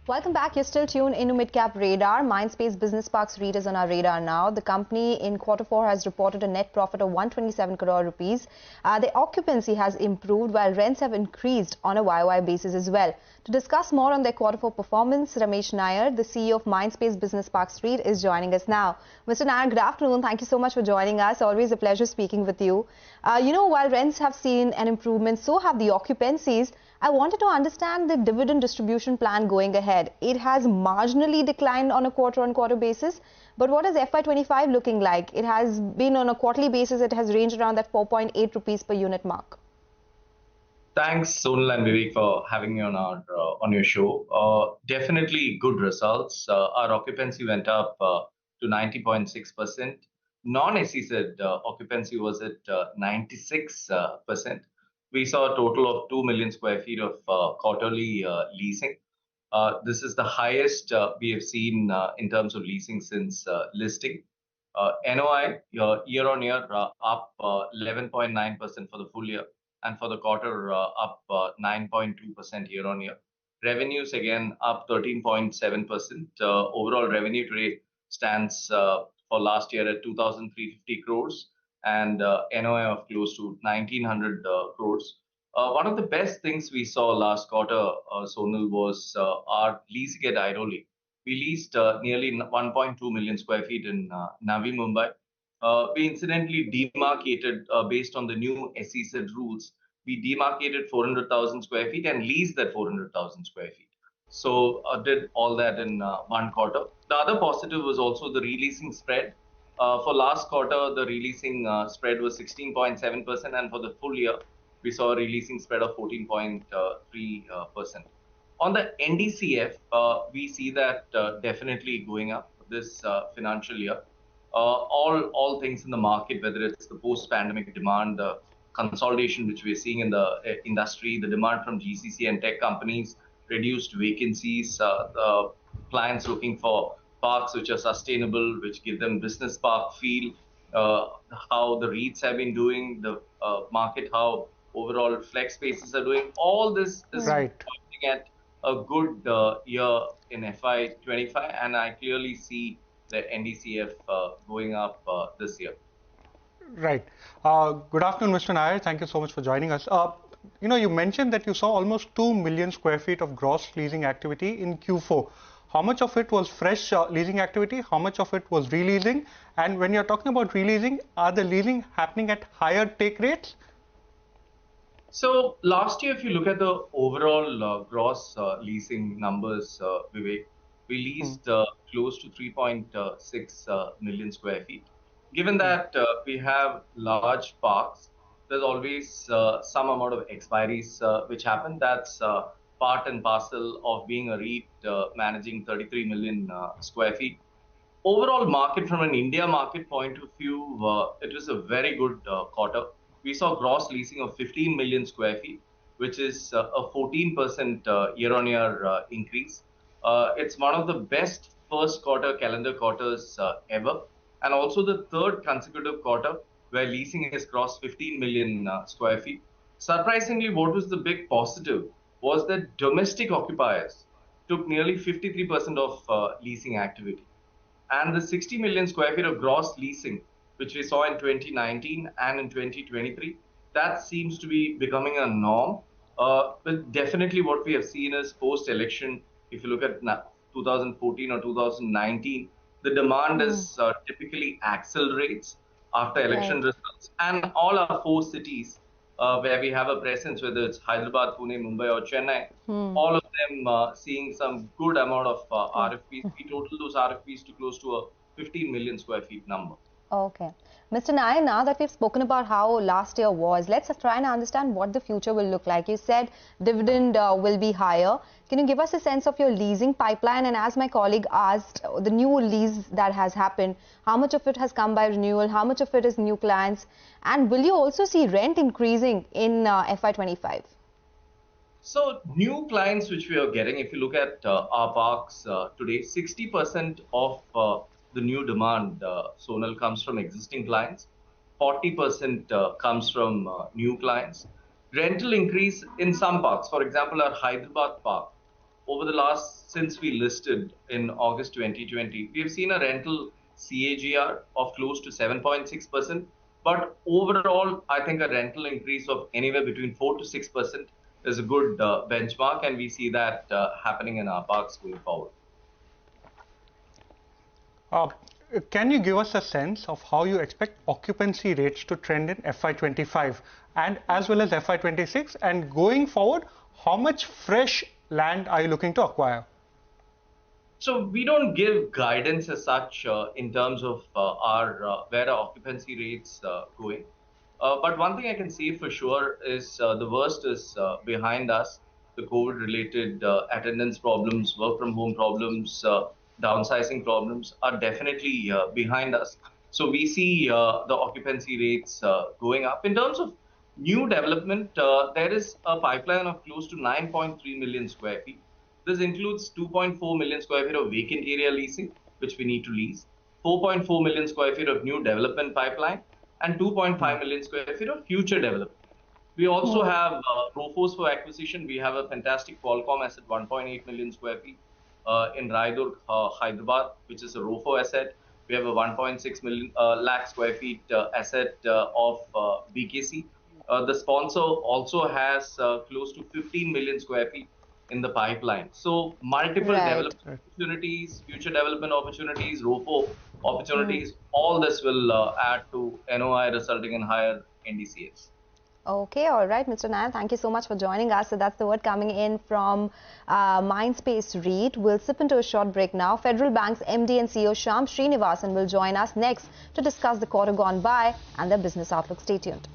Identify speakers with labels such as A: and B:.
A: Welcome back. You're still tuned into Midcap Radar. Mindspace Business Parks REIT is on our radar now. The company in Q4 has reported a net profit of 127 crore rupees. The occupancy has improved while rents have increased on a YOY basis as well. To discuss more on their Q4 performance, Ramesh Nair, the CEO of Mindspace Business Parks REIT, is joining us now. Mr. Nair, good afternoon. Thank you so much for joining us. Always a pleasure speaking with you. While rents have seen an improvement, so have the occupancies. I wanted to understand the dividend distribution plan going ahead. It has marginally declined on a quarter-on-quarter basis, but what is FY25 looking like? It has been on a quarterly basis, it has ranged around that 4.8 rupees per unit mark.
B: Thanks, Sonal and Vivek, for having me on your show. Definitely good results. Our occupancy went up to 90.6%. Non-SEZ occupancy was at 96%. We saw a total of 2 million square feet of quarterly leasing. This is the highest we have seen in terms of leasing since listing. NOI year-on-year up 11.9% for the full year, and for the quarter up 9.2% year-on-year. Revenues again up 13.7%. Overall revenue today stands for last year at 2,350 crores and NOI of close to 1,900 crores. One of the best things we saw last quarter, Sonal, was our leasing at Airoli. We leased nearly 1.2 million square feet in Navi Mumbai. We incidentally demarcated based on the new SEZ rules. We demarcated 400,000 square feet and leased that 400,000 square feet. So did all that in one quarter. The other positive was also the releasing spread. For last quarter, the releasing spread was 16.7%, and for the full year, we saw a releasing spread of 14.3%. On the NDCF, we see that definitely going up this financial year. All things in the market, whether it's the post-pandemic demand, the consolidation which we're seeing in the industry, the demand from GCC and tech companies, reduced vacancies, the clients looking for parks which are sustainable, which give them business park feel, how the REITs have been doing, the market, how overall flex spaces are doing. All this is pointing at a good year in FY25, and I clearly see the NDCF going up this year.
C: Right. Good afternoon, Mr. Nair. Thank you so much for joining us. You mentioned that you saw almost 2 million square feet of gross leasing activity in Q4. How much of it was fresh leasing activity? How much of it was releasing? And when you're talking about releasing, are the leasing happening at higher take rates?
B: So last year, if you look at the overall gross leasing numbers, Vivek, we leased close to 3.6 million square feet. Given that we have large parks, there's always some amount of expiries which happen. That's part and parcel of being a REIT managing 33 million square feet. Overall market, from an India market point of view, it was a very good quarter. We saw gross leasing of 15 million square feet, which is a 14% year-on-year increase. It's one of the best first quarter calendar quarters ever, and also the third consecutive quarter where leasing has crossed 15 million square feet. Surprisingly, what was the big positive was that domestic occupiers took nearly 53% of leasing activity. And the 60 million square feet of gross leasing, which we saw in 2019 and in 2023, that seems to be becoming a norm. But definitely what we have seen is post-election, if you look at 2014 or 2019, the demand is typically accelerates after election results. And all our four cities where we have a presence, whether it's Hyderabad, Pune, Mumbai or Chennai, all of them seeing some good amount of RFPs. We total those RFPs to close to a 15 million square feet number.
A: Okay. Mr. Nair, now that we've spoken about how last year was, let's try and understand what the future will look like. You said dividend will be higher. Can you give us a sense of your leasing pipeline? And as my colleague asked, the new lease that has happened, how much of it has come by renewal? How much of it is new clients? And will you also see rent increasing in FY25?
B: So new clients which we are getting, if you look at our parks today, 60% of the new demand, Sonal, comes from existing clients. 40% comes from new clients. Rental increase in some parks, for example, our Hyderabad park, over the since we listed in August 2020, we have seen a rental CAGR of close to 7.6%. But overall, I think a rental increase of anywhere between 4 to 6% is a good benchmark, and we see that happening in our parks going forward.
C: Can you give us a sense of how you expect occupancy rates to trend in FY25 and as well as FY26? And going forward, how much fresh land are you looking to acquire?
B: So we don't give guidance as such in terms of where our occupancy rates going. But one thing I can say for sure is the worst is behind us. The COVID-related attendance problems, work from home problems, downsizing problems are definitely behind us. So we see the occupancy rates going up. In terms of new development, there is a pipeline of close to 9.3 million square feet. This includes 2.4 million square feet of vacant area leasing, which we need to lease, 4.4 million square feet of new development pipeline, and 2.5 million square feet of future development. We also have ROFOs for acquisition. We have a fantastic Qualcomm asset, 1.8 million square feet in Raidurg, Hyderabad, which is a ROFO asset. We have a 1.6 million lakh square feet asset of BKC. The sponsor also has close to 15 million square feet in the pipeline. So multiple development opportunities, future development opportunities, ROFO opportunities, all this will add to NOI resulting in higher NDCFs.
A: Okay, all right, Mr. Nair, thank you so much for joining us. So that's the word coming in from Mindspace REIT. We'll slip into a short break now. Federal Bank's MD and CEO Shyam Srinivasan will join us next to discuss the quarter gone by and their business outlook. Stay tuned.